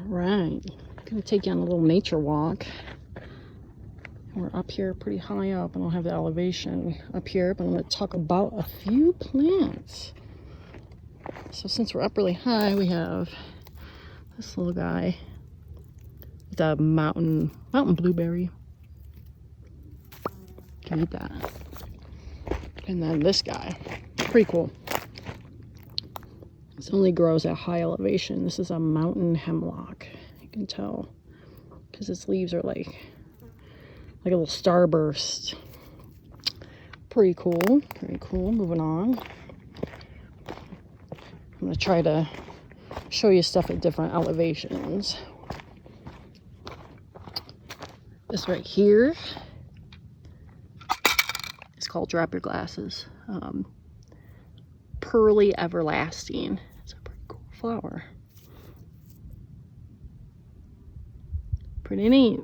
Right, I'm gonna take you on a little nature walk. We're up here pretty high up. I don't have the elevation up here, but I'm going to talk about a few plants. So since we're up really high, we have this little guy, the mountain blueberry. Can eat that. And then this guy, pretty cool. This only grows at high elevation. This is a mountain hemlock. You can tell because its leaves are like a little starburst. Pretty cool, very cool. Moving on. I'm gonna try to show you stuff at different elevations. This right here is called Drop Your Glasses. Pearly Everlasting. It's a pretty cool flower. Pretty neat.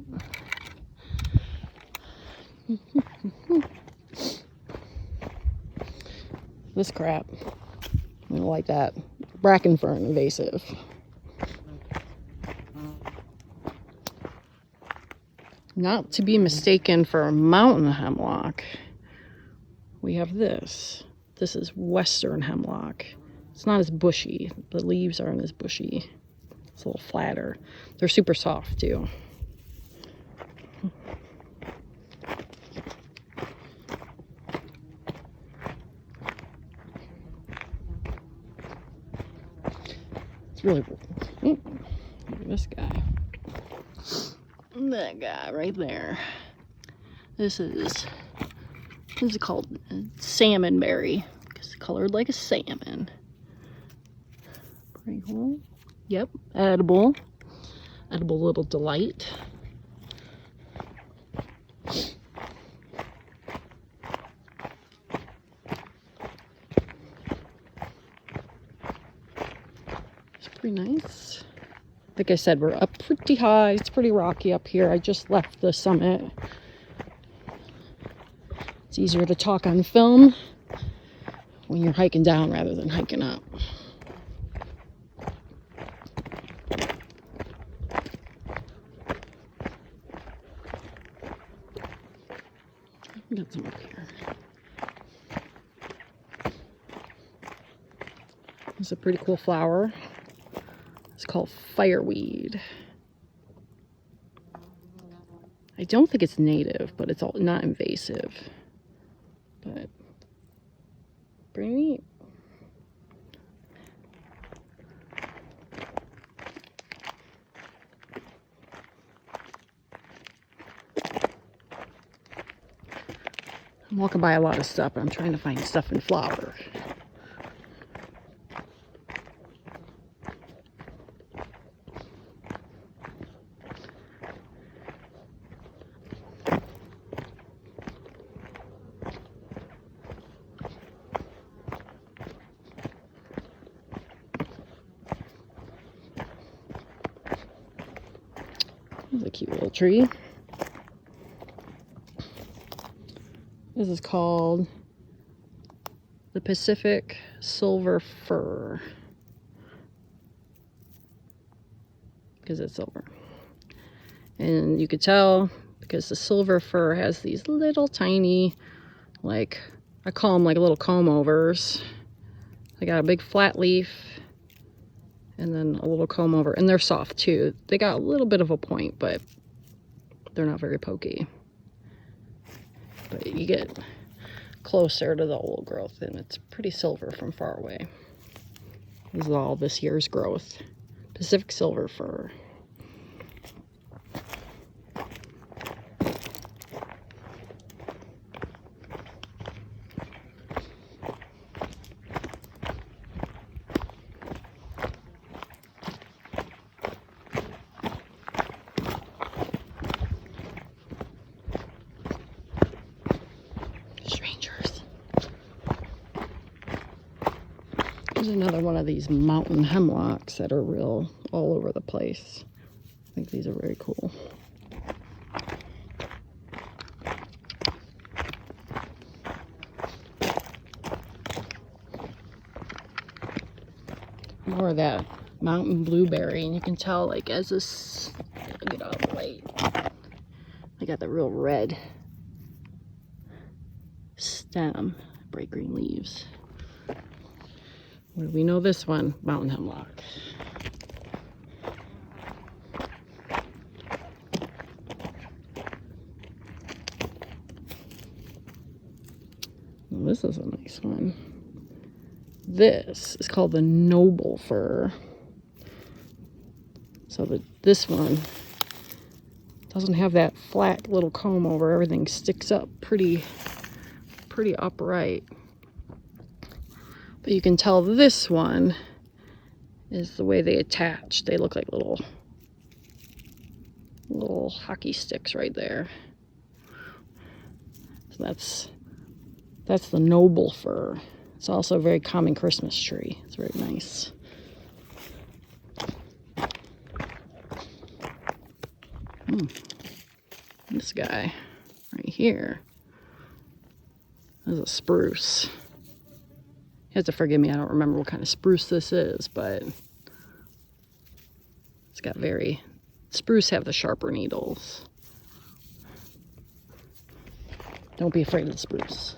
This crap, I don't like that. Bracken fern, invasive. Not to be mistaken for a mountain hemlock. We have this. This is western hemlock. It's not as bushy. The leaves aren't as bushy. It's a little flatter. They're super soft too. It's really cool. Look at this guy. That guy right there. This is called salmonberry because it's colored like a salmon. Pretty cool. Yep, edible. Edible little delight. Pretty nice. Like I said, we're up pretty high. It's pretty rocky up here. I just left the summit. It's easier to talk on film when you're hiking down rather than hiking up. Got some up here. It's a pretty cool flower. It's called fireweed. I don't think it's native, but it's all not invasive. But pretty neat. I'm walking by a lot of stuff, but I'm trying to find stuff in flower. This is a cute little tree. This is called the Pacific Silver Fir because it's silver. And you could tell because the silver fir has these little tiny, like, I call them like little comb overs. They got a big flat leaf and then a little comb over, and they're soft too. They got a little bit of a point, but they're not very pokey. But you get closer to the old growth and it's pretty silver from far away. This is all this year's growth. Pacific Silver Fir. There's another one of these mountain hemlocks that are real all over the place. I think these are very cool. More of that mountain blueberry, and you can tell like as this, get out of the light, they got the real red stem, bright green leaves. What do we know this one? Mountain hemlock. Well, this is a nice one. This is called the noble fir. So this one doesn't have that flat little comb over. Everything sticks up pretty upright. But you can tell this one is the way they attach. They look like little hockey sticks right there. So that's the noble fir. It's also a very common Christmas tree. It's very nice. This guy right here is a spruce. You have to forgive me, I don't remember what kind of spruce this is, but it's got spruce have the sharper needles. Don't be afraid of the spruce.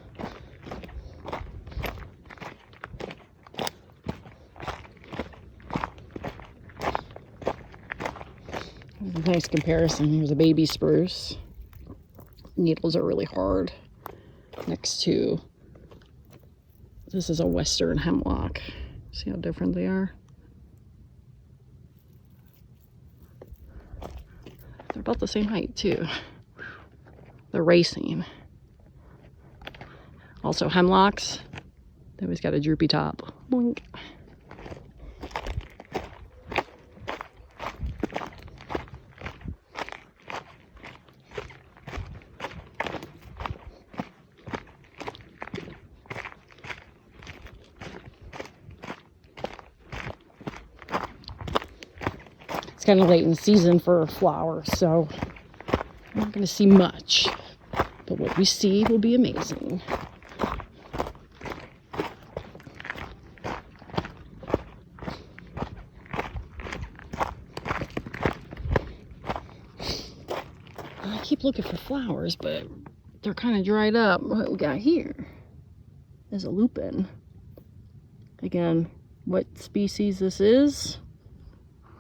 Nice comparison. Here's a baby spruce. Needles are really hard. Next to, this is a western hemlock. See how different they are? They're about the same height too. They're racing. Also hemlocks, they always got a droopy top. Boink. It's kind of late in the season for flowers, so we're not going to see much. But what we see will be amazing. I keep looking for flowers, but they're kind of dried up. What we got here is a lupin. Again, what species this is,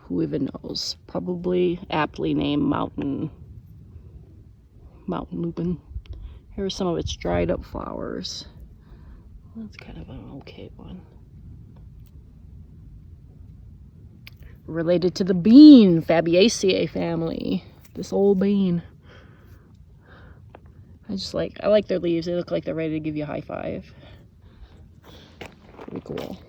who even knows? Probably aptly named mountain lupin. Here's some of its dried up flowers. That's kind of an okay one. Related to the bean, Fabaceae family. This old bean. I like their leaves. They look like they're ready to give you a high five. Pretty cool.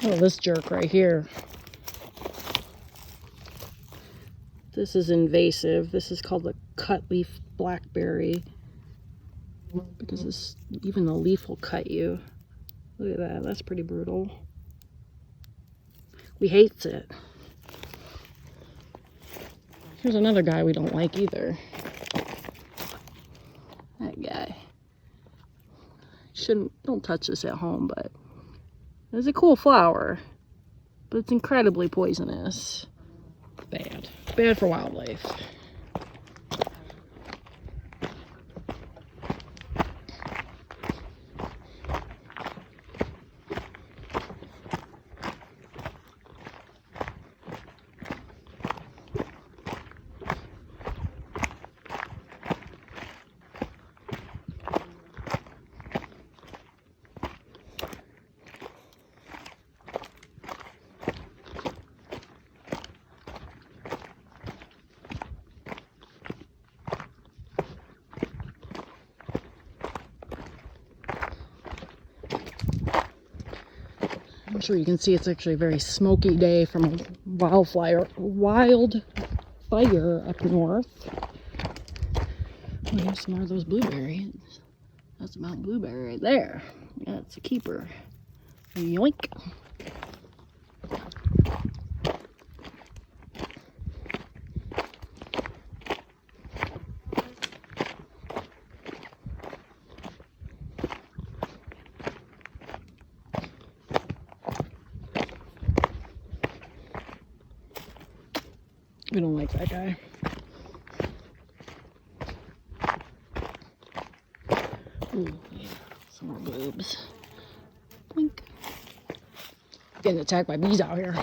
Oh, this jerk right here. This is invasive. This is called the cut leaf blackberry. Because even the leaf will cut you. Look at that. That's pretty brutal. We hates it. Here's another guy we don't like either. That guy. Don't touch this at home, but it's a cool flower, but it's incredibly poisonous. Bad. Bad for wildlife. I'm sure you can see it's actually a very smoky day from a wildfire up north. Oh, here's some more of those blueberries. That's a mountain blueberry right there. Yeah, it's a keeper. Yoink. We don't like that guy. Ooh, yeah, some more boobs. Blink. Getting attacked by bees out here.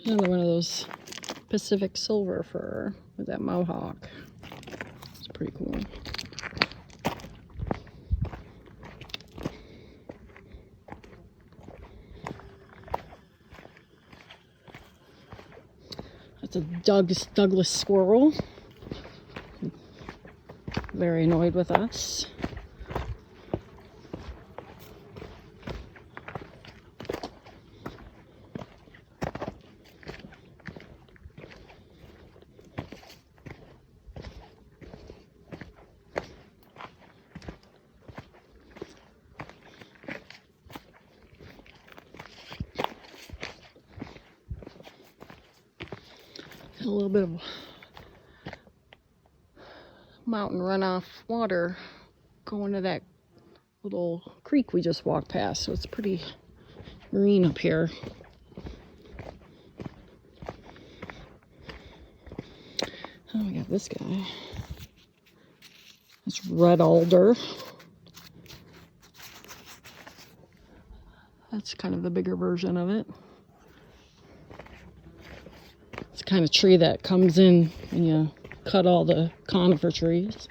Another one of those Pacific silver fir with that mohawk. It's pretty cool. That's a Douglas squirrel. Very annoyed with us. A little bit of mountain runoff water going to that little creek we just walked past, so it's pretty green up here. Oh, we got this guy. It's red alder. That's kind of the bigger version of it. It's the kind of tree that comes in when you cut all the conifer trees.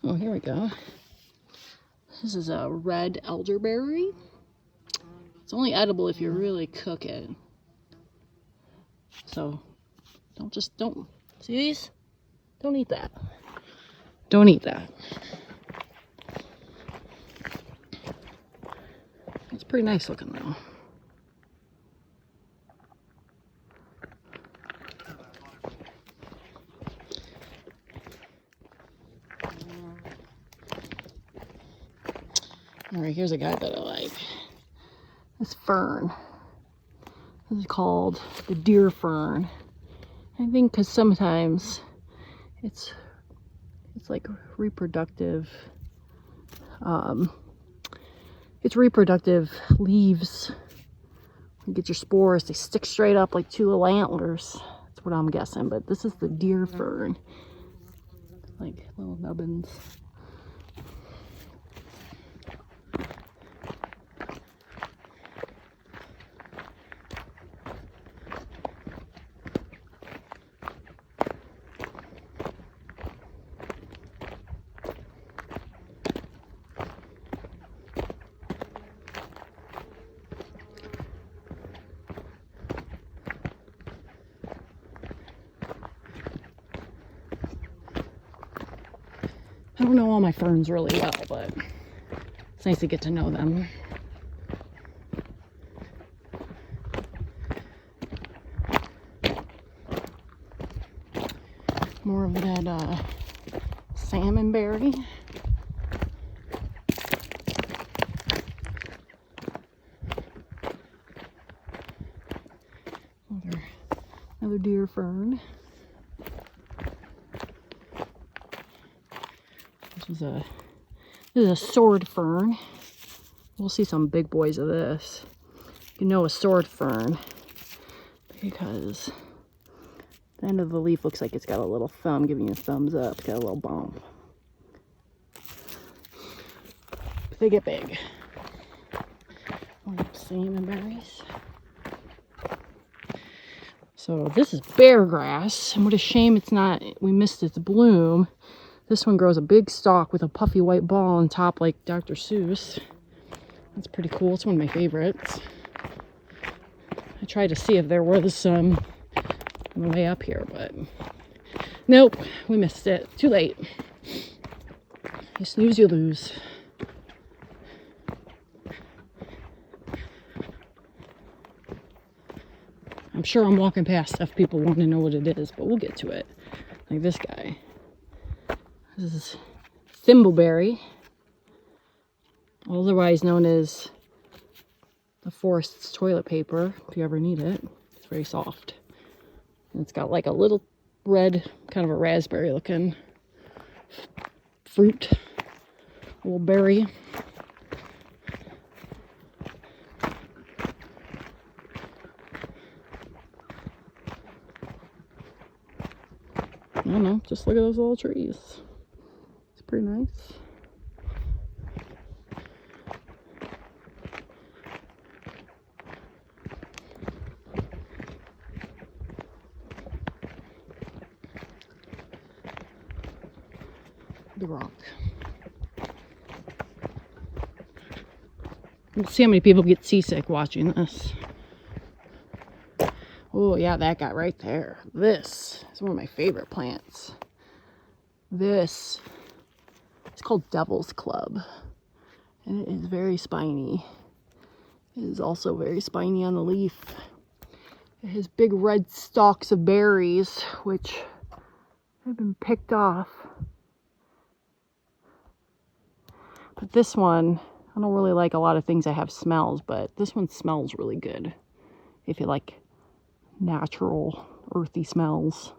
Oh, here we go. This is a red elderberry. It's only edible if you really cook it. So don't see these? Don't eat that. Don't eat that. It's pretty nice looking though. All right, here's a guy that I like. This fern. This is called the deer fern. I think because sometimes it's like reproductive. It's reproductive leaves. You get your spores, they stick straight up like two little antlers. That's what I'm guessing. But this is the deer fern. Like little nubbins. I don't know all my ferns really well, but it's nice to get to know them. More of that salmonberry. Another deer fern. This is a sword fern. We'll see some big boys of this. You know, a sword fern because the end of the leaf looks like it's got a little thumb giving you a thumbs up. It's got a little bump. But they get big. Salmon berries. So this is bear grass, and what a shame it's not, we missed its bloom. This one grows a big stalk with a puffy white ball on top like Dr. Seuss. That's pretty cool. It's one of my favorites. I tried to see if there was some on the way up here, but nope, we missed it. Too late. You snooze, you lose. I'm sure I'm walking past stuff people want to know what it is, but we'll get to it. Like this guy. This is thimbleberry, otherwise known as the forest's toilet paper, if you ever need it. It's very soft. And it's got like a little red, kind of a raspberry looking fruit, a little berry. I don't know, just look at those little trees. It's pretty nice. The rock. Let's see how many people get seasick watching this. Oh yeah, that guy right there. This is one of my favorite plants. This is called Devil's Club, and it is very spiny. It is also very spiny on the leaf. It has big red stalks of berries, which have been picked off. But this one, I don't really like a lot of things that have smells, but this one smells really good. If you like natural, earthy smells,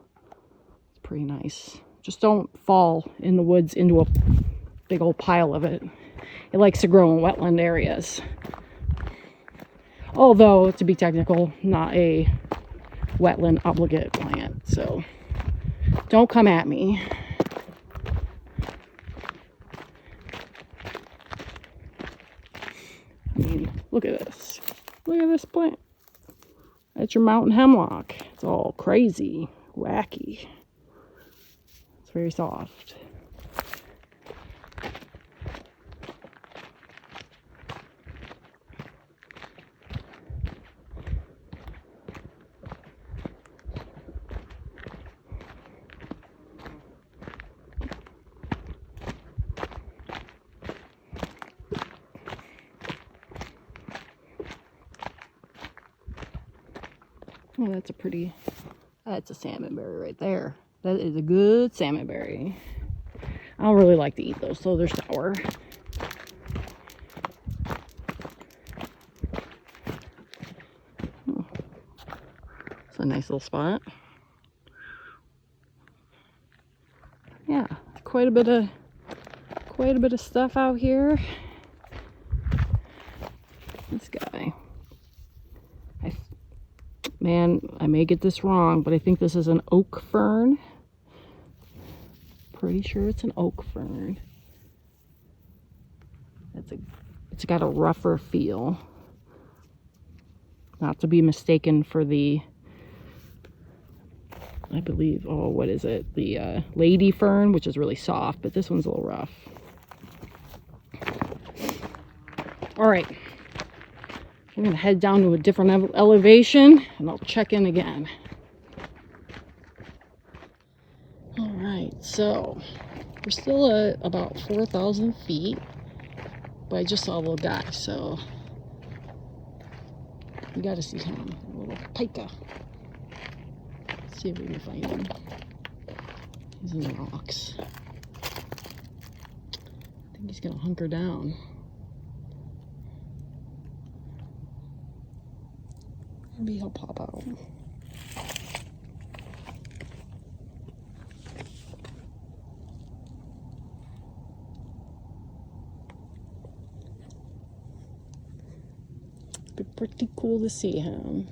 it's pretty nice. Just don't fall in the woods into a big old pile of it. It likes to grow in wetland areas. Although, to be technical, not a wetland obligate plant, so don't come at me. I mean, look at this. Look at this plant. That's your mountain hemlock. It's all crazy, wacky. It's very soft. Oh, that's a pretty, that's a salmonberry right there. That is a good salmonberry. I don't really like to eat those, so they're sour. Oh, it's a nice little spot. Yeah, quite a bit of stuff out here. This guy. Man, I may get this wrong, but I think this is an oak fern. Pretty sure it's an oak fern. It's got a rougher feel. Not to be mistaken for the, I believe, oh, what is it? The lady fern, which is really soft, but this one's a little rough. All right. I'm going to head down to a different elevation, and I'll check in again. All right, so we're still at about 4,000 feet, but I just saw a little guy, so you got to see him, a little pika. Let's see if we can find him. He's in the rocks. I think he's going to hunker down. Maybe he'll pop out. Be pretty cool to see him.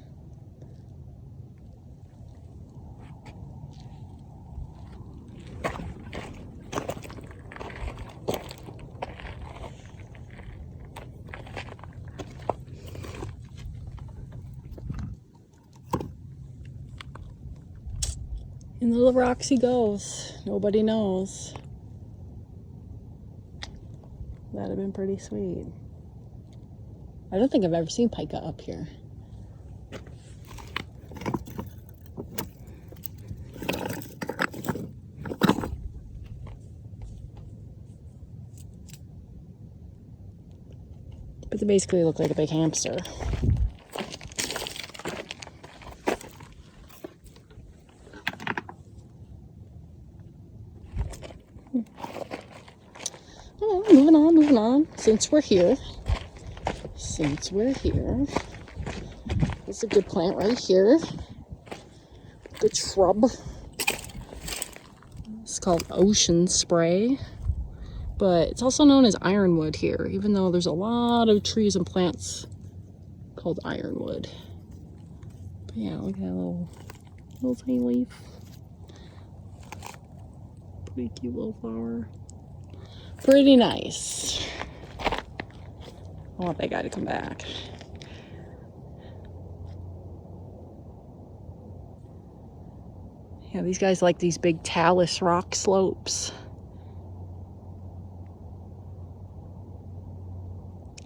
In the rocks he goes. Nobody knows. That'd have been pretty sweet. I don't think I've ever seen pica up here. But they basically look like a big hamster. Oh, moving on. Since we're here. There's a good plant right here. Good shrub. It's called ocean spray. But it's also known as ironwood here, even though there's a lot of trees and plants called ironwood. But yeah, look at that little tiny leaf. Pretty cute little flower. Pretty nice. I want that guy to come back. Yeah, these guys like these big talus rock slopes.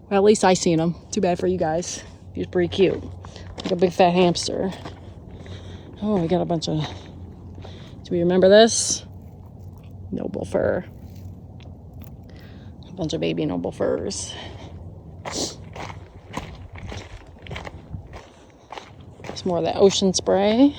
Well, at least I seen them. Too bad for you guys. He's pretty cute. Like a big fat hamster. Oh, we got a bunch of... Do we remember this? Noble fir. A bunch of baby noble firs. There's more of that ocean spray.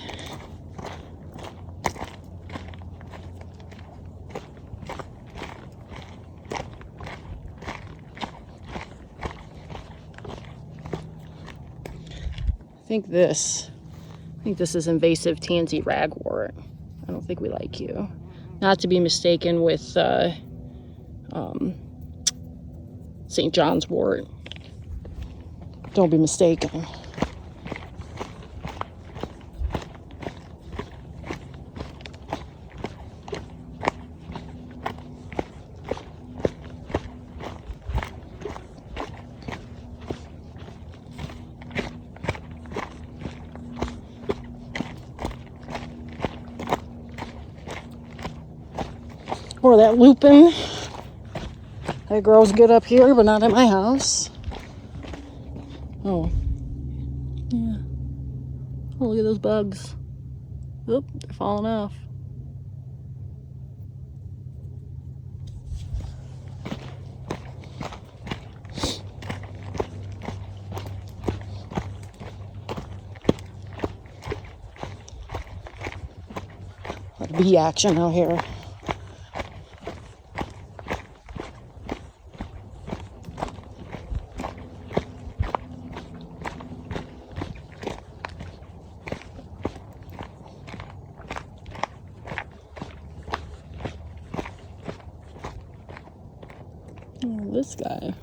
I think this is invasive tansy ragwort. I don't think we like you. Not to be mistaken with St. John's wort. Don't be mistaken. Or that lupin. That grows good up here, but not at my house. Oh. Yeah. Oh, look at those bugs. Oop, they're falling off. A lot of bee action out here. This guy.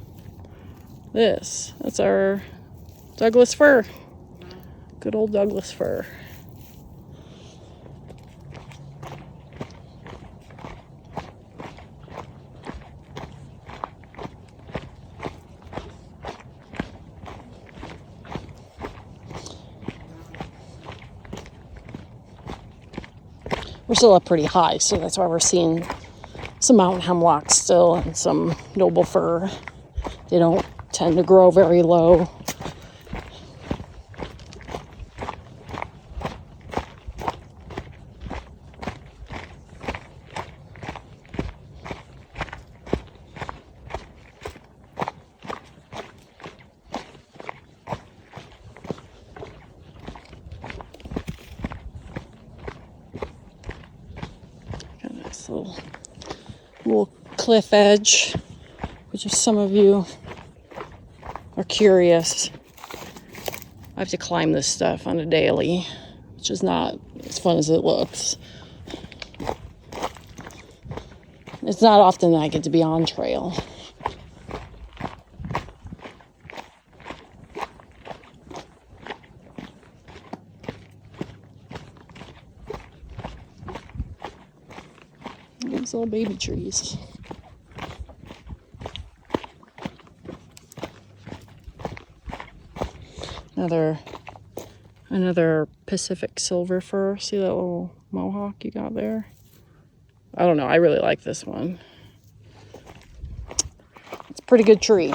That's our Douglas fir. Good old Douglas fir. We're still up pretty high, so that's why we're seeing some mountain hemlock still and some noble fir. They don't tend to grow very low. Got a nice little cliff edge, which if some of you are curious, I have to climb this stuff on a daily, which is not as fun as it looks. It's not often that I get to be on trail. These little baby trees. Another Pacific silver fir. See that little mohawk you got there? I don't know. I really like this one. pretty good tree.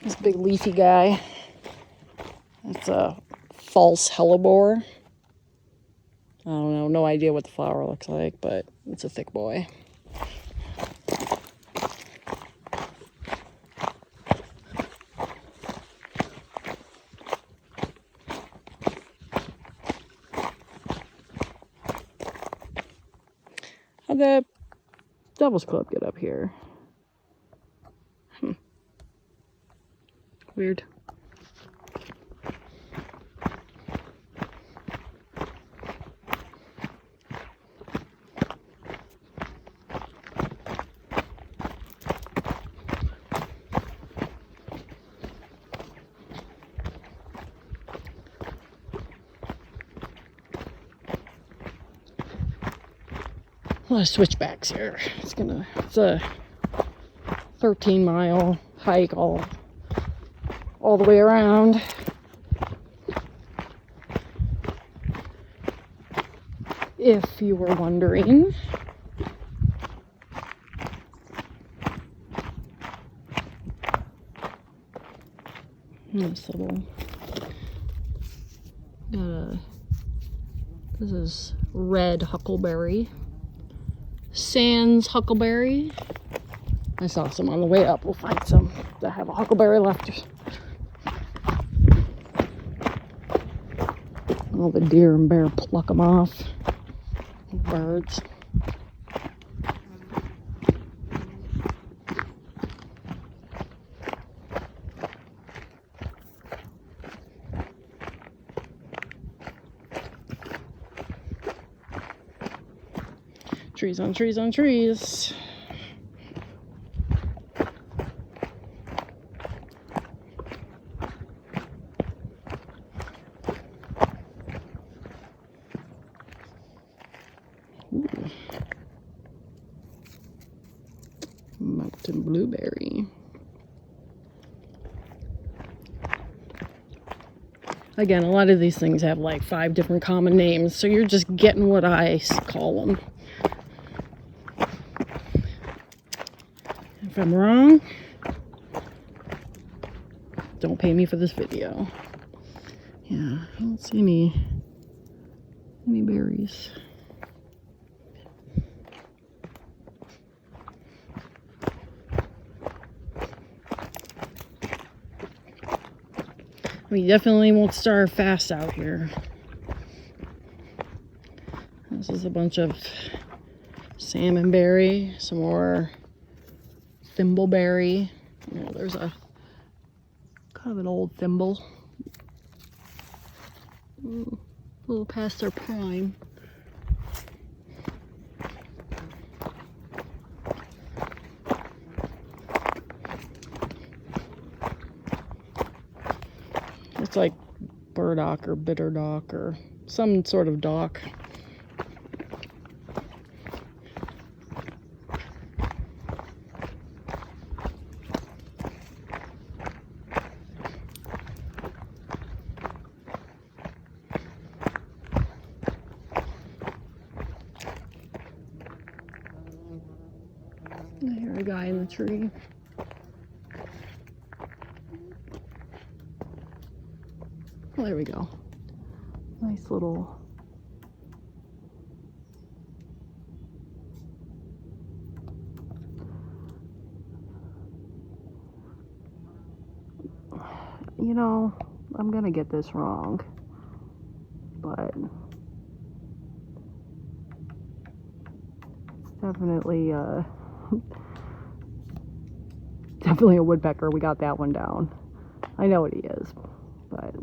This big leafy guy. It's a false hellebore. I don't know, no idea what the flower looks like, but it's a thick boy. How'd the Devil's Club get up here? Weird. A lot of switchbacks here. It's a 13-mile hike all the way around. If you were wondering. Nice little. This is red huckleberry. Sans huckleberry. I saw some on the way up. We'll find some that have a huckleberry left. All the deer and bear pluck them off. Birds. Trees on trees on trees. Mountain blueberry. Again, a lot of these things have like 5 different common names, so you're just getting what I call them. If I'm wrong, don't pay me for this video. Yeah, I don't see any berries. We definitely won't starve fast out here. This is a bunch of salmonberry, some more thimbleberry. Oh, there's a kind of an old thimble. A little past their prime. It's like burdock or bitter dock or some sort of dock. I hear a guy in the tree. Oh, there we go. Nice little. You know, I'm gonna get this wrong, but it's definitely definitely a woodpecker. We got that one down. I know what he is, but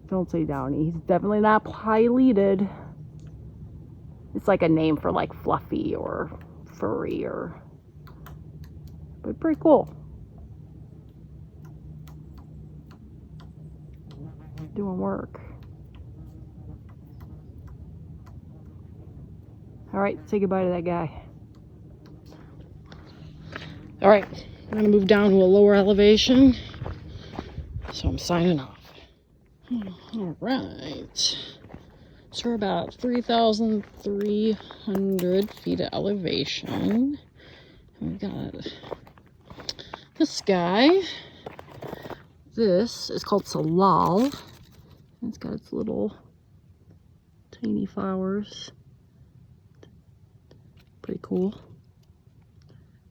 don't say downy. He's definitely not pileated. It's like a name for like fluffy or furry or, but pretty cool. Doing work. All right, say goodbye to that guy. All right, I'm gonna move down to a lower elevation, so I'm signing off. All right, so we're about 3,300 feet of elevation. We got this guy. This is called Salal. It's got its little tiny flowers. Pretty cool.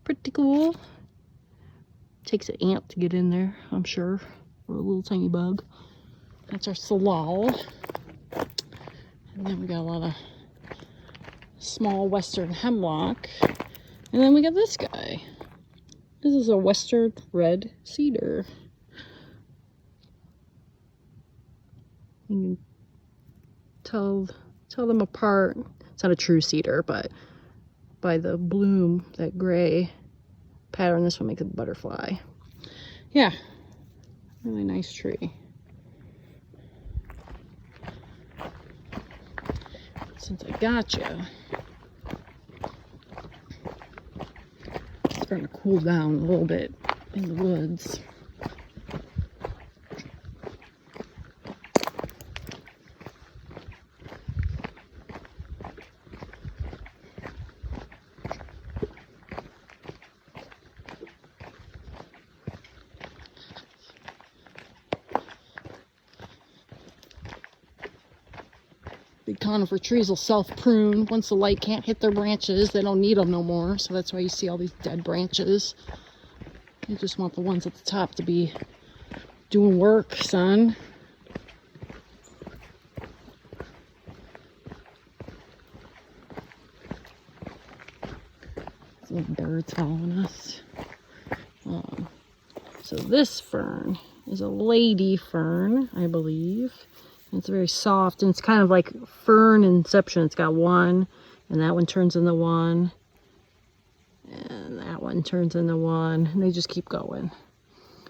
Pretty cool. Takes an ant to get in there, I'm sure, or a little tiny bug. That's our Salal. And then we got a lot of small western hemlock. And then we got this guy. This is a western red cedar. You can tell them apart. It's not a true cedar, but by the bloom, that gray pattern, this one makes a butterfly. Yeah, really nice tree. Since I gotcha, it's starting to cool down a little bit in the woods. Big conifer trees will self-prune. Once the light can't hit their branches, they don't need them no more. So that's why you see all these dead branches. You just want the ones at the top to be doing work, son. Little birds following us. So this fern is a lady fern, I believe. It's very soft, and it's kind of like fern inception. It's got one, and that one turns into one, and that one turns into one, and they just keep going.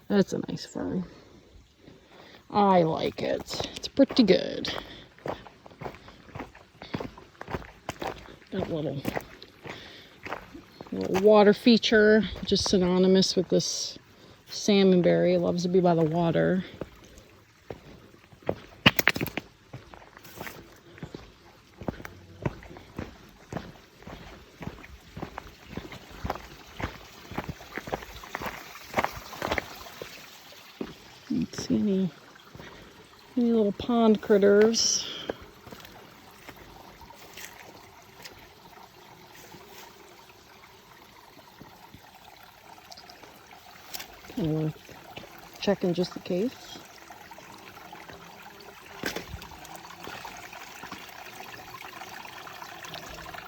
That's a nice fern. I like it. It's pretty good. Got a little water feature, just synonymous with this salmonberry. It loves to be by the water. Don't see any little pond critters. Kind of worth checking just in case.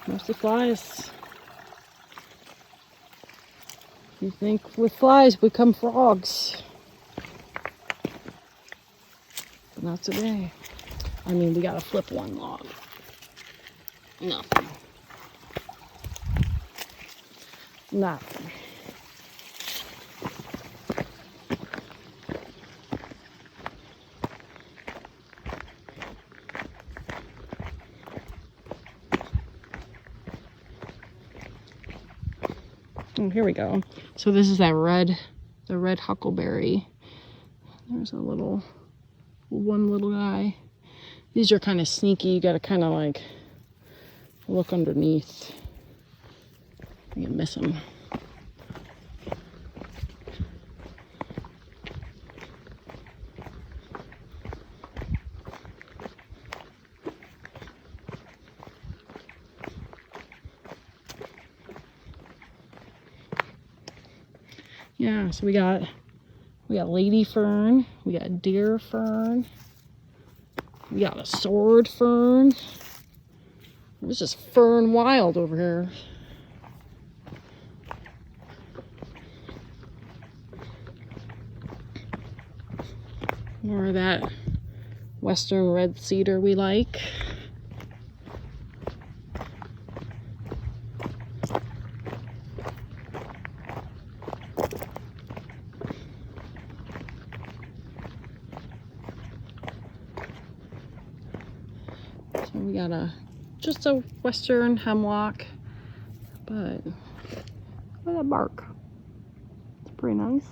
Mostly flies. You think with flies become frogs? But not today. I mean, we gotta flip one log. Nothing. Nothing. Oh, here we go. So this is the red huckleberry. There's one little guy. These are kind of sneaky. You got to kind of like look underneath. You can miss them. Yeah, so we got lady fern, we got deer fern, we got a sword fern. There's just fern wild over here. More of that western red cedar we like. So we got just a western hemlock, but look at that bark. Pretty nice.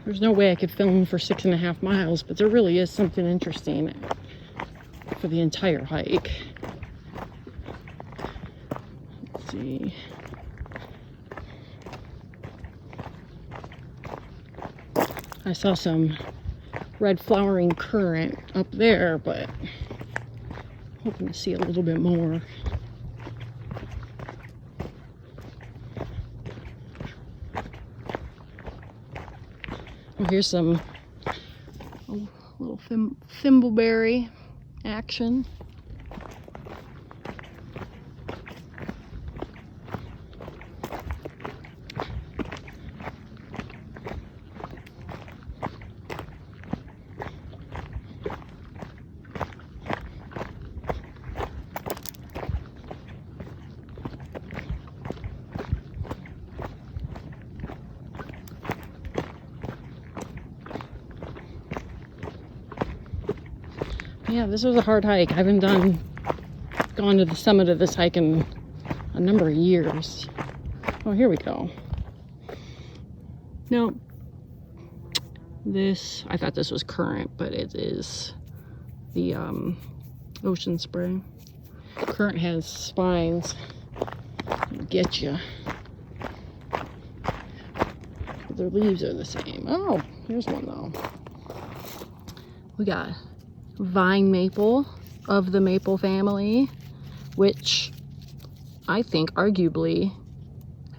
There's no way I could film for 6.5 miles, but there really is something interesting for the entire hike. Let's see. I saw some red flowering currant up there, but hoping to see a little bit more. Oh, here's some little thimbleberry action. Yeah, this was a hard hike. I haven't gone to the summit of this hike in a number of years. Oh, here we go. No, I thought this was currant, but it is the ocean spray. Currant has spines. It'll get you. But their leaves are the same. Oh, here's one though. We got vine maple of the maple family, which I think arguably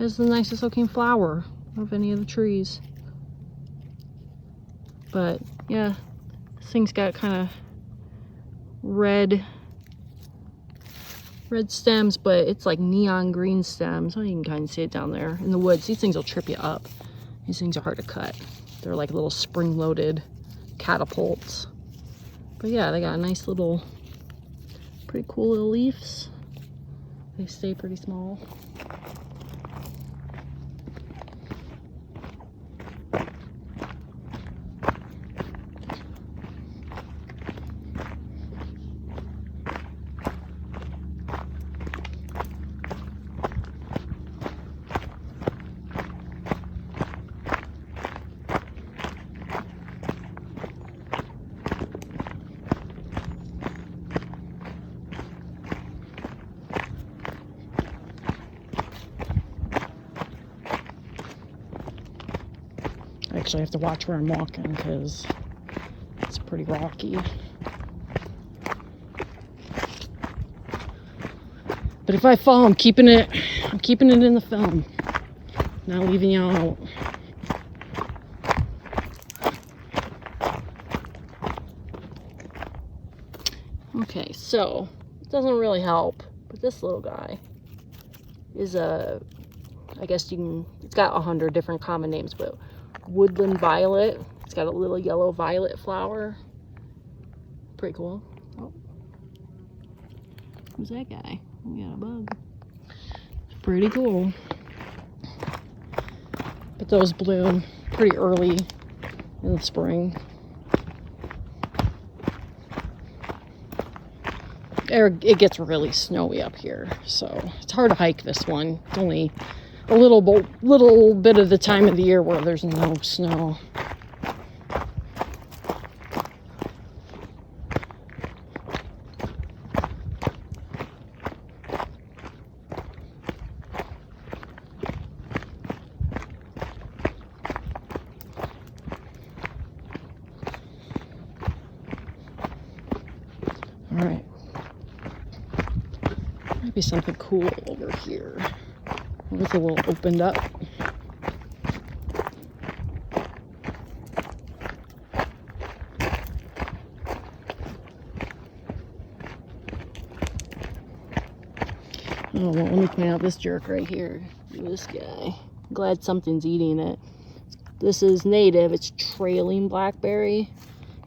has the nicest looking flower of any of the trees. But yeah, this thing's got kind of red stems, but it's like neon green stems. Oh, you can kind of see it down there in the woods. These things will trip you up. These things are hard to cut. They're like little spring-loaded catapults. But yeah, they got a nice little, pretty cool little leaves. They stay pretty small. Actually, I have to watch where I'm walking because it's pretty rocky. But if I fall, I'm keeping it in the film. Not leaving you out. Okay, so it doesn't really help, but this little guy is I guess it's got 100 different common names, but woodland violet. It's got a little yellow violet flower. Pretty cool. Oh, who's that guy? We got a bug. Pretty cool. But those bloom pretty early in the spring. It gets really snowy up here, so it's hard to hike this one. It's only a little bit of the time of the year where there's no snow. All right. Might be something cool over here. It's a little opened up. Oh, well, let me point out this jerk right here. This guy. I'm glad something's eating it. This is native. It's trailing blackberry,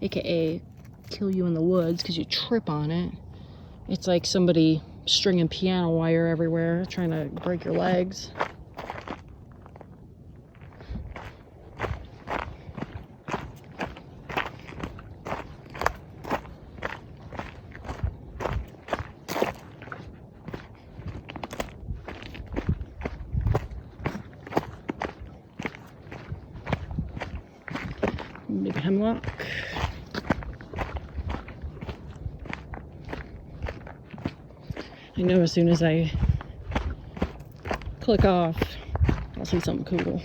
aka kill you in the woods because you trip on it. It's like somebody stringing piano wire everywhere, trying to break your legs. Big hemlock. I know as soon as I click off, I'll see something cool.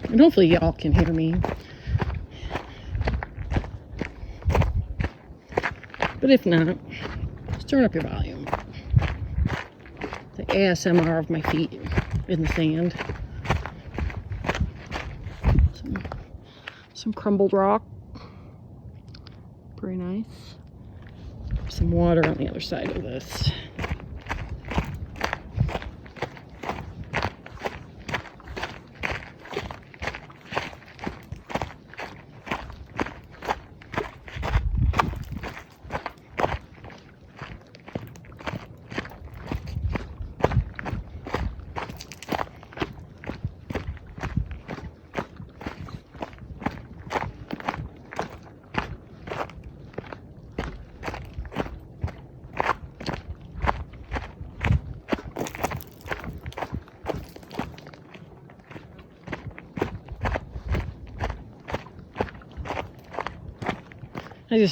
And hopefully y'all can hear me. But if not, just turn up your volume. The ASMR of my feet in the sand. Some crumbled rock. Pretty nice. Some water on the other side of this.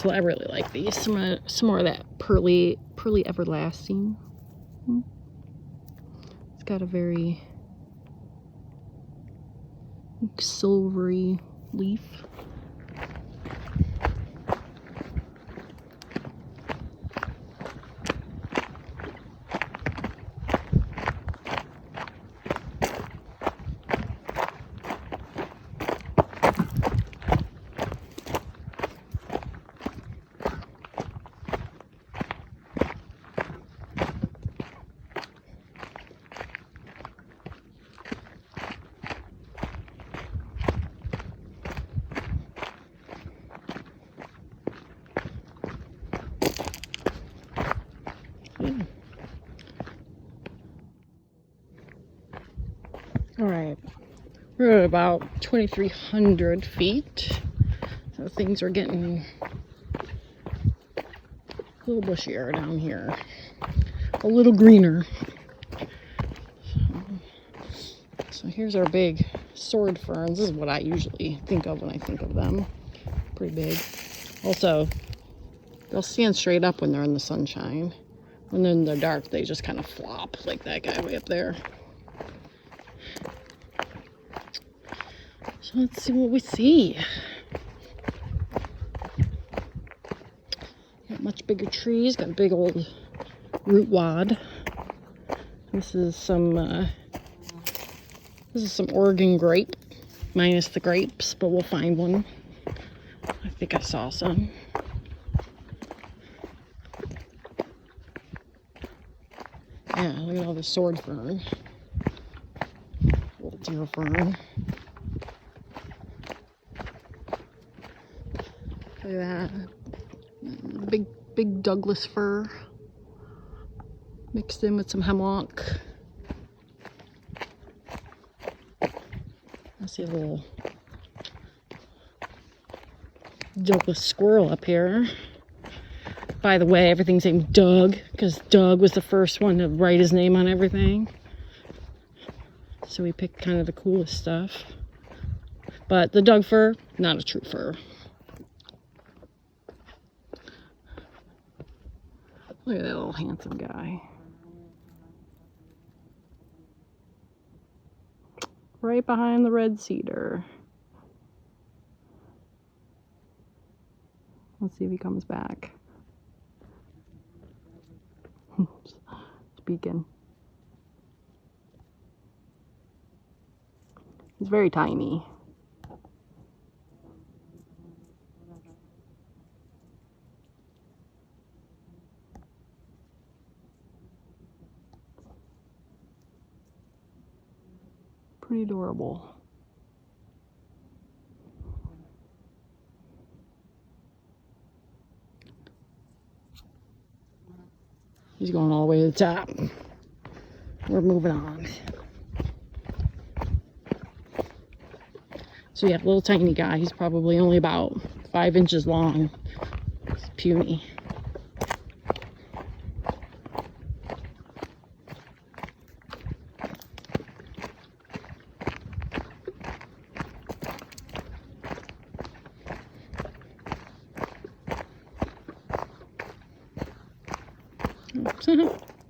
I really like these. Some more of that pearly everlasting. It's got a very silvery leaf. Alright, we're at about 2,300 feet, so things are getting a little bushier down here, a little greener. So here's our big sword ferns. This is what I usually think of when I think of them. Pretty big. Also, they'll stand straight up when they're in the sunshine. When they're in the dark, they just kind of flop, like that guy way up there. So let's see what we see. Got much bigger trees, got a big old root wad. This is some Oregon grape, minus the grapes, but we'll find one. I think I saw some. Yeah, look at all this sword fern. Little deer fern. Look at that. Big Douglas fir. Mixed in with some hemlock. I see a little Douglas squirrel up here. By the way, everything's named Doug, because Doug was the first one to write his name on everything. So we picked kind of the coolest stuff. But the Doug fir, not a true fir. Look at that little handsome guy. Right behind the red cedar. Let's see if he comes back. Speaking. He's very tiny. Pretty adorable. He's going all the way to the top. We're moving on. So you have a little tiny guy. He's probably only about 5 inches long. He's puny.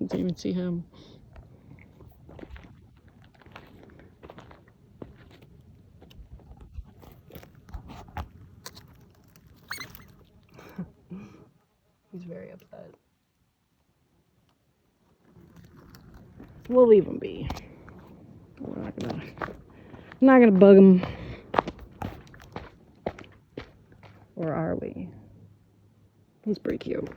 Didn't even see him. He's very upset. We'll leave him be. We're not gonna bug him. Or are we? He's pretty cute.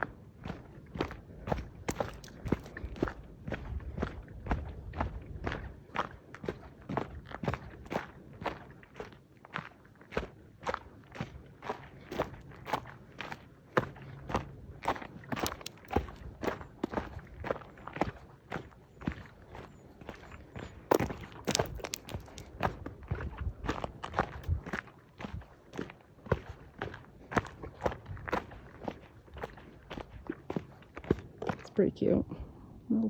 Pretty cute. Little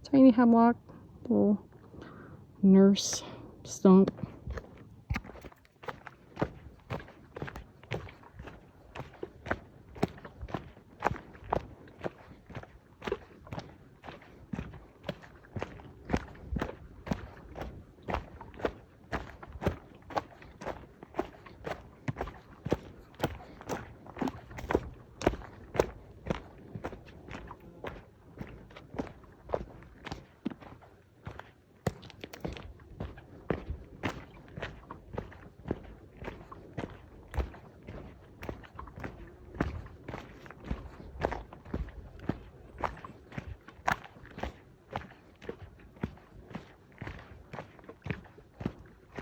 tiny hemlock, little nurse stump.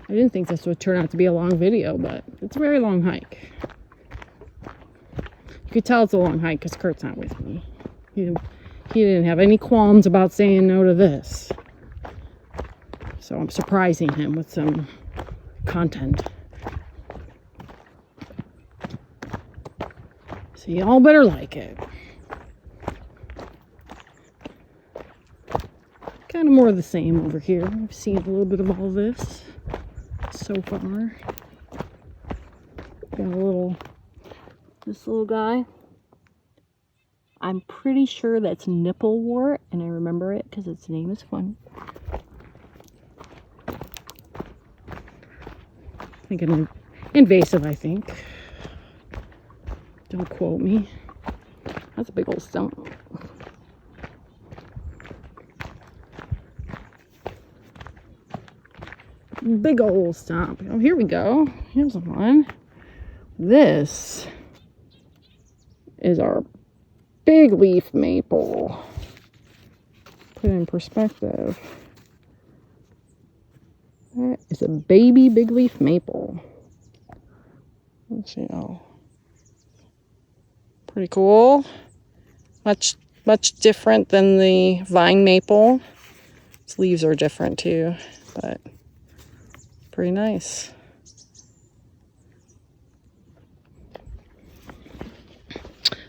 I didn't think this would turn out to be a long video, but it's a very long hike. You could tell it's a long hike because Kurt's not with me. He didn't have any qualms about saying no to this. So I'm surprising him with some content. So y'all better like it. Kind of more of the same over here. I've seen a little bit of all this so far. Got this little guy. I'm pretty sure that's nipplewort, and I remember it because its name is fun. I think an invasive, I think. Don't quote me. That's a big old stump. Big old stump. Oh, here we go. Here's one. This is our big leaf maple. Put it in perspective. That is a baby big leaf maple. Let's see. Oh, pretty cool. Much different than the vine maple. Its leaves are different too, but pretty nice.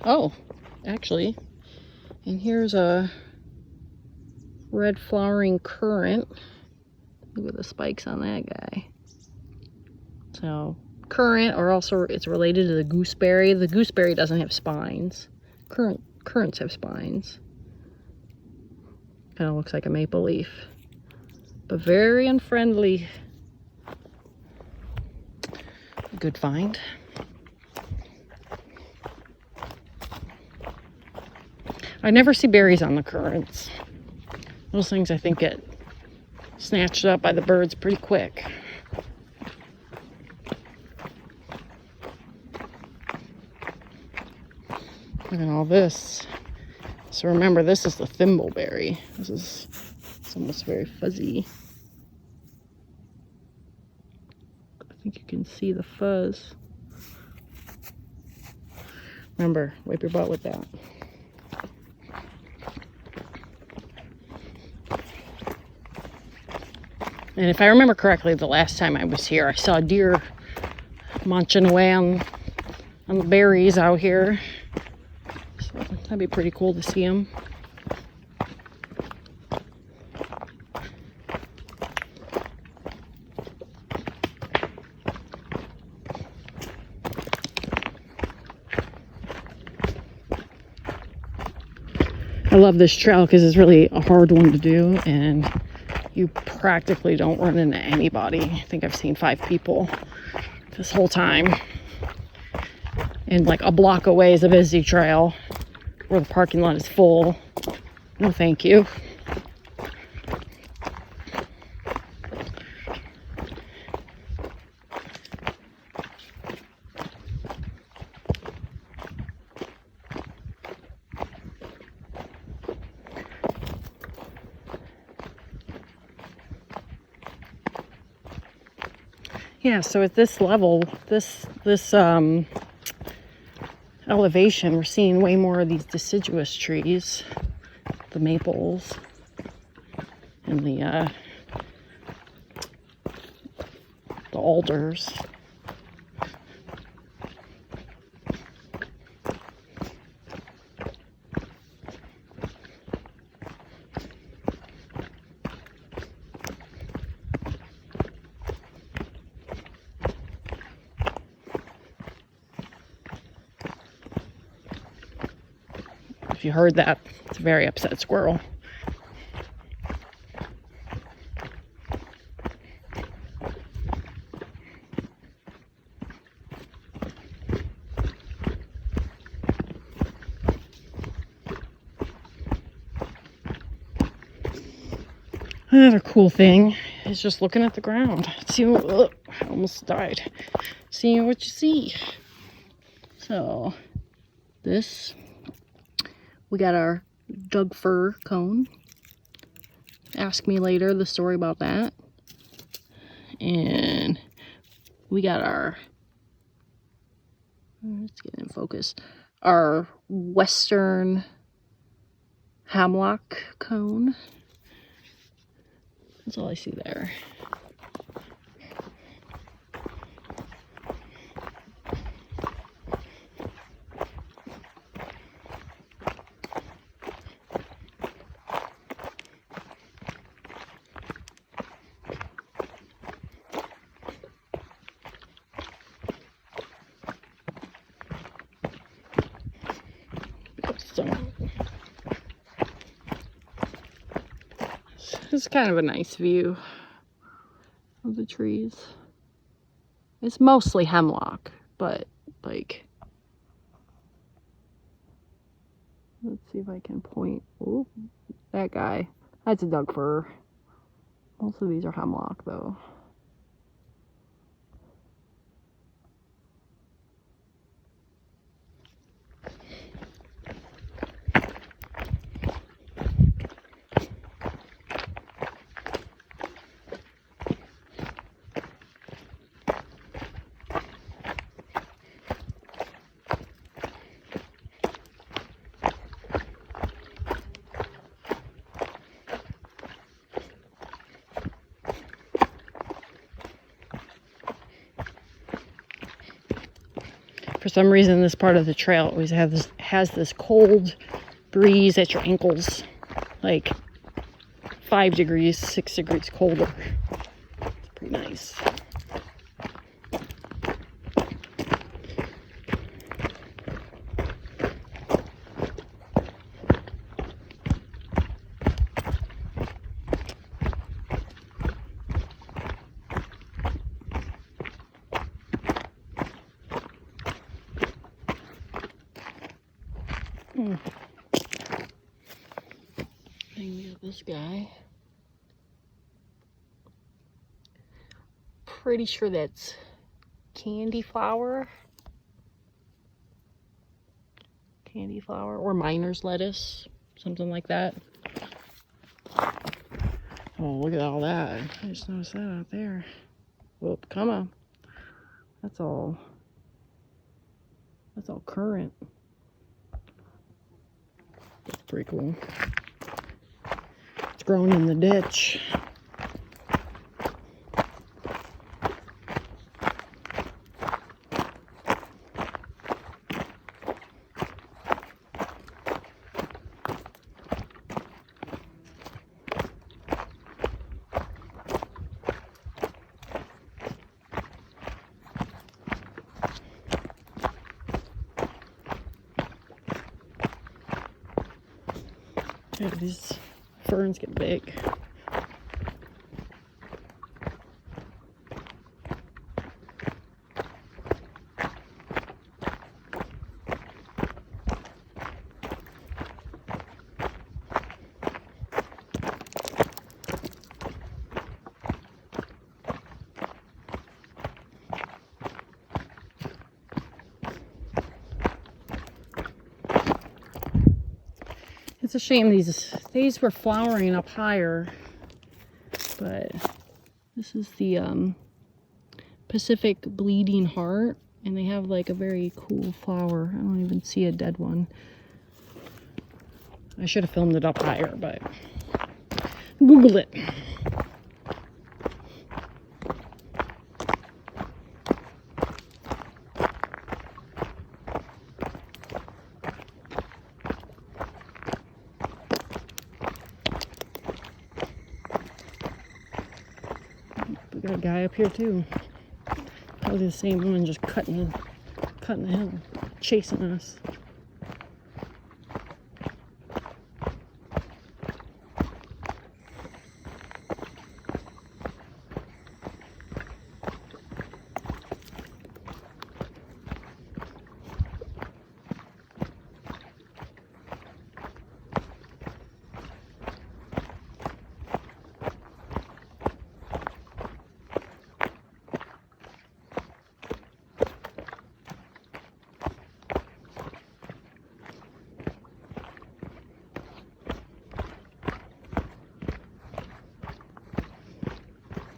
Oh, actually, and here's a red flowering currant. Look at the spikes on that guy. So currant, or also it's related to the gooseberry. The gooseberry doesn't have spines. Currants have spines. Kind of looks like a maple leaf, but very unfriendly. Good find. I never see berries on the currants. Those things I think get snatched up by the birds pretty quick. Look at all this. So remember, this is the thimbleberry. This is almost very fuzzy. think you can see the fuzz. Remember, wipe your butt with that. And if I remember correctly, the last time I was here, I saw a deer munching away on the berries out here. So that'd be pretty cool to see them. I love this trail because it's really a hard one to do, and you practically don't run into anybody. I think I've seen 5 people this whole time. And like a block away is a busy trail where the parking lot is full. No thank you. Yeah, so at this level, this elevation, we're seeing way more of these deciduous trees, the maples, and the alders. If you heard that, it's a very upset squirrel. Another cool thing is just looking at the ground. See, I almost died. Seeing what you see. So, we got our Doug fir cone. Ask me later the story about that. And we got our, let's get in focus, our western hemlock cone. That's all I see there. So it's kind of a nice view of the trees. It's mostly hemlock, but like, let's see if I can point. Oh, that guy. That's a Doug fir. Most of these are hemlock though. For some reason, this part of the trail always has this cold breeze at your ankles, like 5 degrees, 6 degrees colder. It's pretty nice. This guy. Pretty sure that's candy flower. Candy flower or miner's lettuce. Something like that. Oh, look at all that. I just noticed that out there. Whoop, come on. That's all currant. It's pretty cool. It's growing in the ditch. Yeah, these ferns get big. It's a shame these were flowering up higher, but this is the Pacific bleeding heart, and they have like a very cool flower. I don't even see a dead one. I should have filmed it up higher, but Google it. We got a guy up here too. Probably the same one, just cutting the hill, chasing us.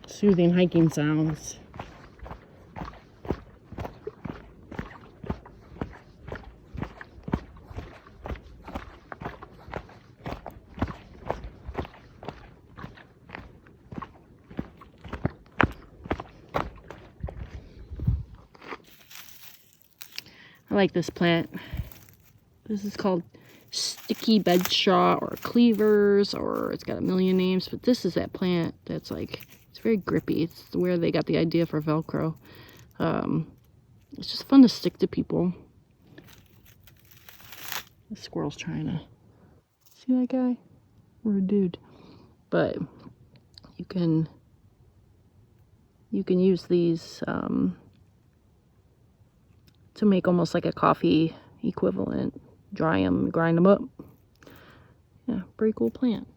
Soothing hiking sounds. I like this plant. This is called sticky bedstraw or cleavers, or it's got a million names, but this is that plant that's like, it's very grippy. It's where they got the idea for Velcro. It's just fun to stick to people. The squirrel's trying to see that guy. We're a dude. But you can use these to make almost like a coffee equivalent. Dry them, grind them up. Yeah, pretty cool plant.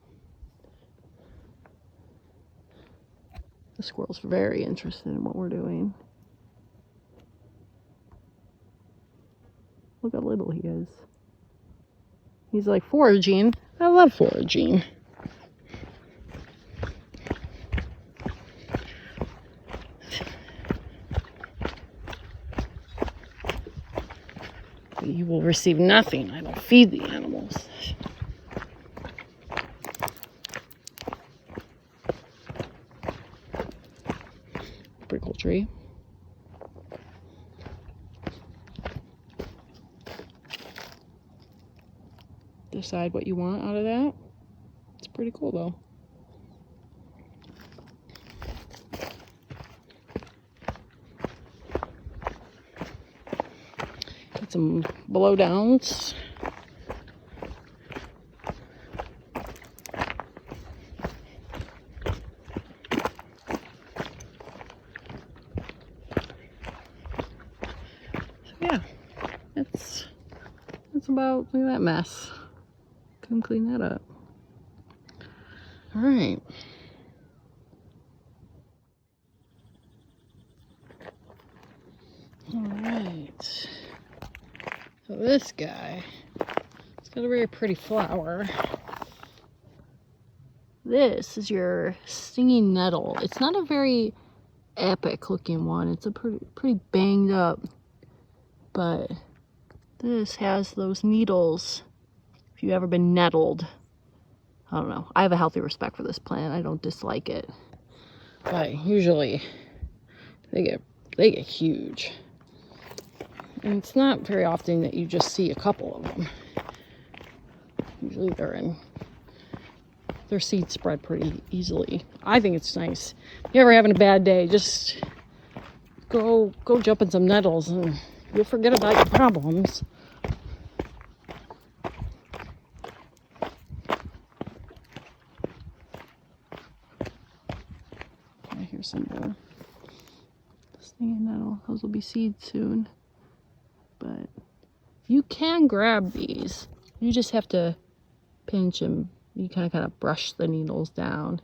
The squirrel's very interested in what we're doing. Look how little he is. He's like, foraging. I love foraging. You will receive nothing. I don't feed the animals. Pretty cool tree. Decide what you want out of that. It's pretty cool though. Got some blowdowns. Yeah, that's about, look at that mess. Come clean that up. All right. All right. So this guy, it's got a very pretty flower. This is your stinging nettle. It's not a very epic looking one. It's a pretty banged up, but this has those needles. If you've ever been nettled, I don't know. I have a healthy respect for this plant. I don't dislike it, but usually they get huge. And it's not very often that you just see a couple of them. Usually their seeds spread pretty easily. I think it's nice. If you're ever having a bad day, just go jump in some nettles and you'll forget about your problems. Here's some more. Stinging nettle. Those will be seeds soon. But you can grab these. You just have to pinch them. You kind of brush the needles down.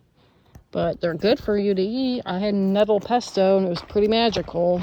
But they're good for you to eat. I had nettle pesto and it was pretty magical.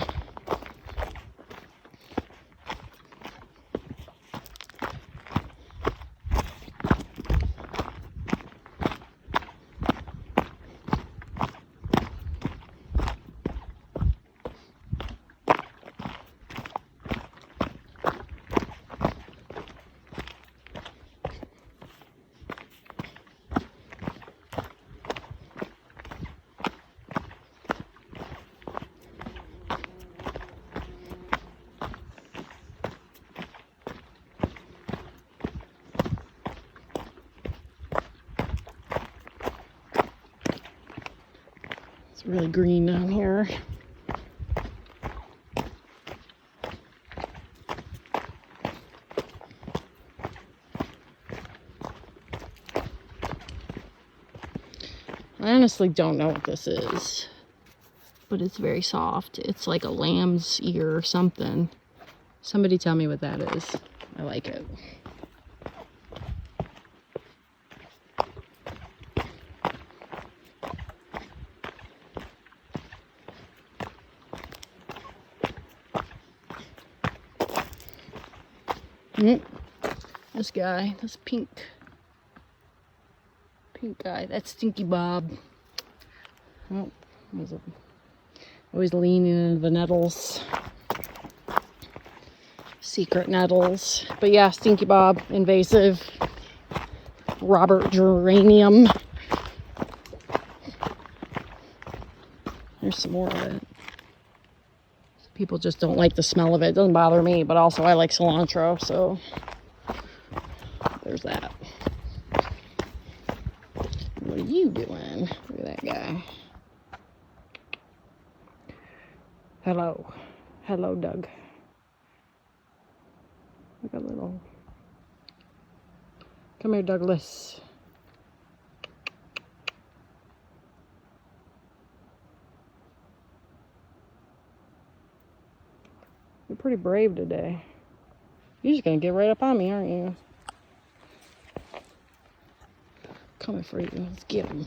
It's really green down here. I honestly don't know what this is, but it's very soft. It's like a lamb's ear or something. Somebody tell me what that is. I like it. This guy, this pink guy, that's Stinky Bob. Oh, always leaning into the nettles. Secret nettles. But yeah, Stinky Bob, invasive. Robert geranium. There's some more of it. People just don't like the smell of it. It doesn't bother me, but also I like cilantro, so there's that. What are you doing? Look at that guy. Hello. Hello, Doug. Look at little. Come here, Douglas. You're pretty brave today. You're just gonna get right up on me, aren't you? Coming for you. Let's get him.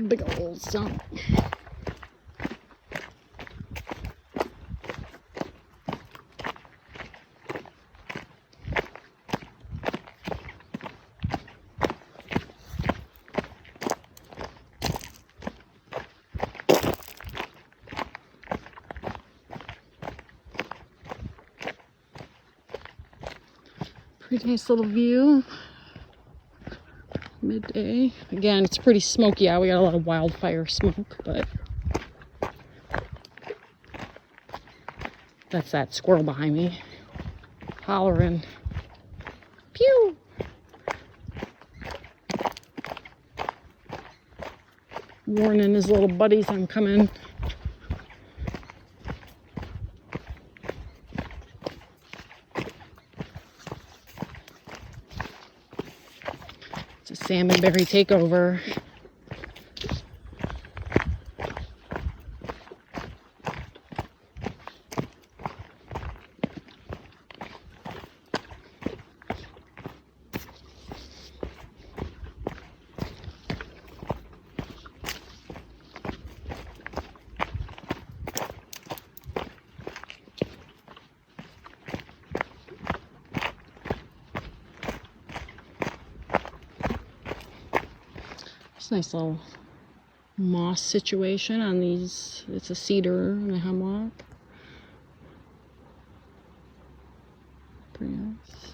Big old stump. Pretty nice little view. Midday. Again, it's pretty smoky out. We got a lot of wildfire smoke, but that's that squirrel behind me hollering. Pew! Warning his little buddies I'm coming. It's a salmonberry takeover. It's a nice little moss situation on these. It's a cedar and a hemlock. Pretty nice.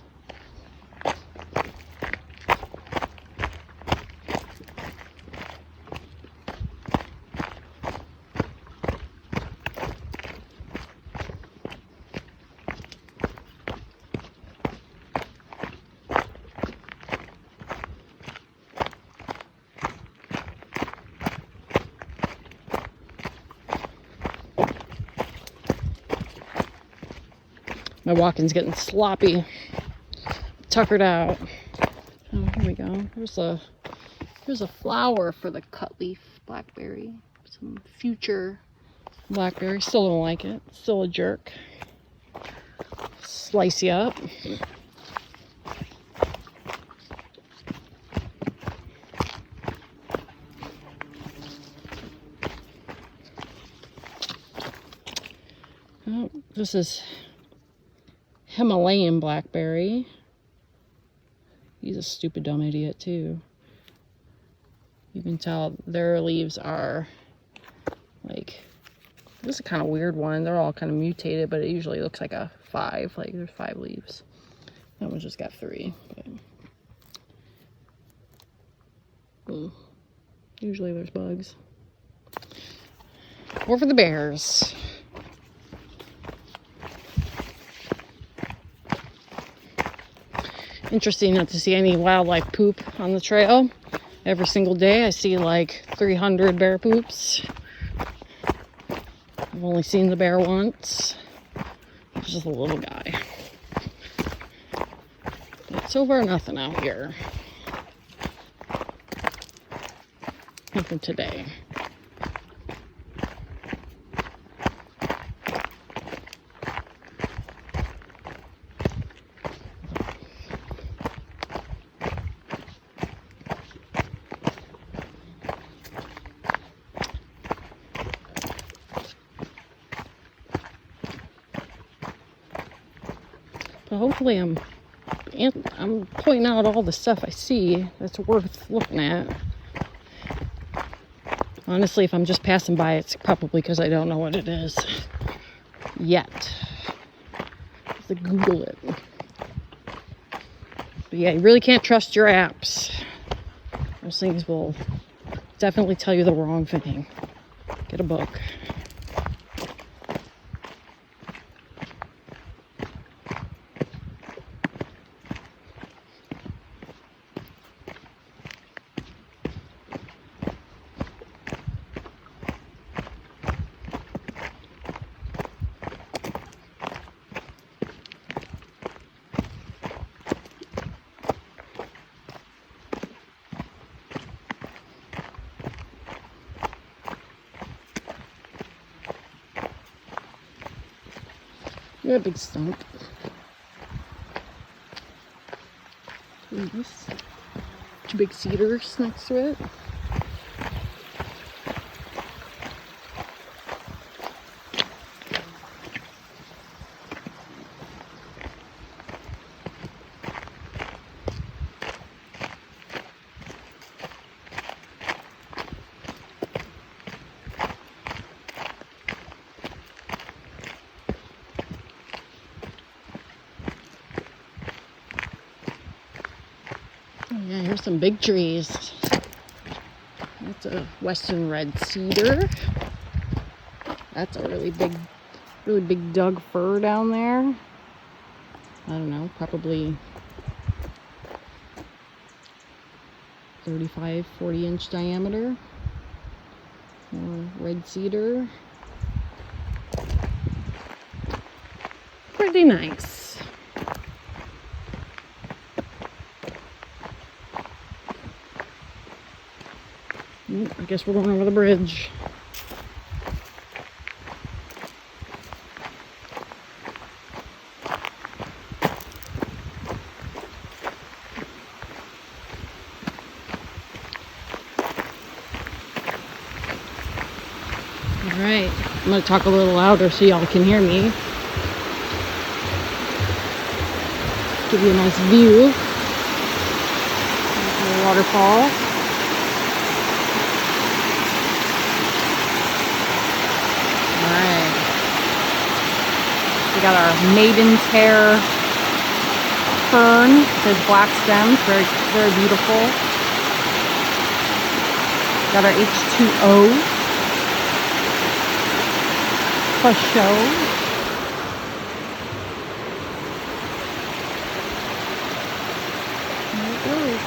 My walking's getting sloppy. Tuckered out. Oh, here we go. There's a flower for the cut leaf blackberry. Some future blackberry. Still don't like it. Still a jerk. Slice you up. Oh, this is Himalayan blackberry. He's a stupid dumb idiot too. You can tell their leaves are like, this is a kind of weird one. They're all kind of mutated, but it usually looks like a 5. Like there's 5 leaves. That one's just got 3. But, usually there's bugs. Or for the bears. Interesting not to see any wildlife poop on the trail. Every single day I see like 300 bear poops. I've only seen the bear once. It's just a little guy. It's over or nothing out here. Nothing today. But hopefully I'm pointing out all the stuff I see that's worth looking at. Honestly, if I'm just passing by, it's probably because I don't know what it is yet. I have to Google it. But yeah, you really can't trust your apps. Those things will definitely tell you the wrong thing. Get a book. Got a big stump. Nice. 2 big cedars next to it. Yeah, here's some big trees. That's a western red cedar. That's a really big Doug fir down there. I don't know, probably 35, 40-inch diameter. More red cedar. Pretty nice. I guess we're going over the bridge. Alright, I'm going to talk a little louder so y'all can hear me. Give you a nice view. There's a waterfall. We got our maiden's hair fern. It says black stems, very, very beautiful. Got our H2O for show. There it goes.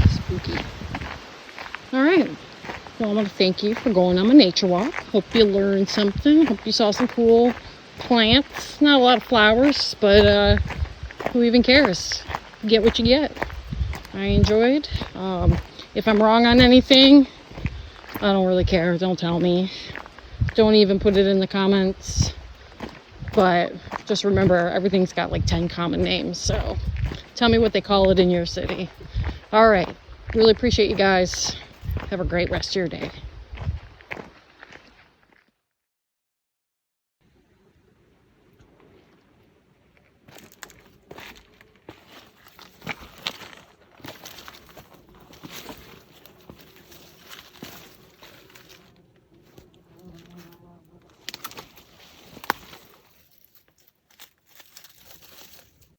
Spooky. All right. Well, I want to thank you for going on my nature walk. Hope you learned something. Hope you saw some cool plants. Not a lot of flowers, but who even cares? Get what you get. I enjoyed. If I'm wrong on anything, I don't really care. Don't tell me. Don't even put it in the comments. But just remember, everything's got like 10 common names. So tell me what they call it in your city. All right. Really appreciate you guys. Have a great rest of your day.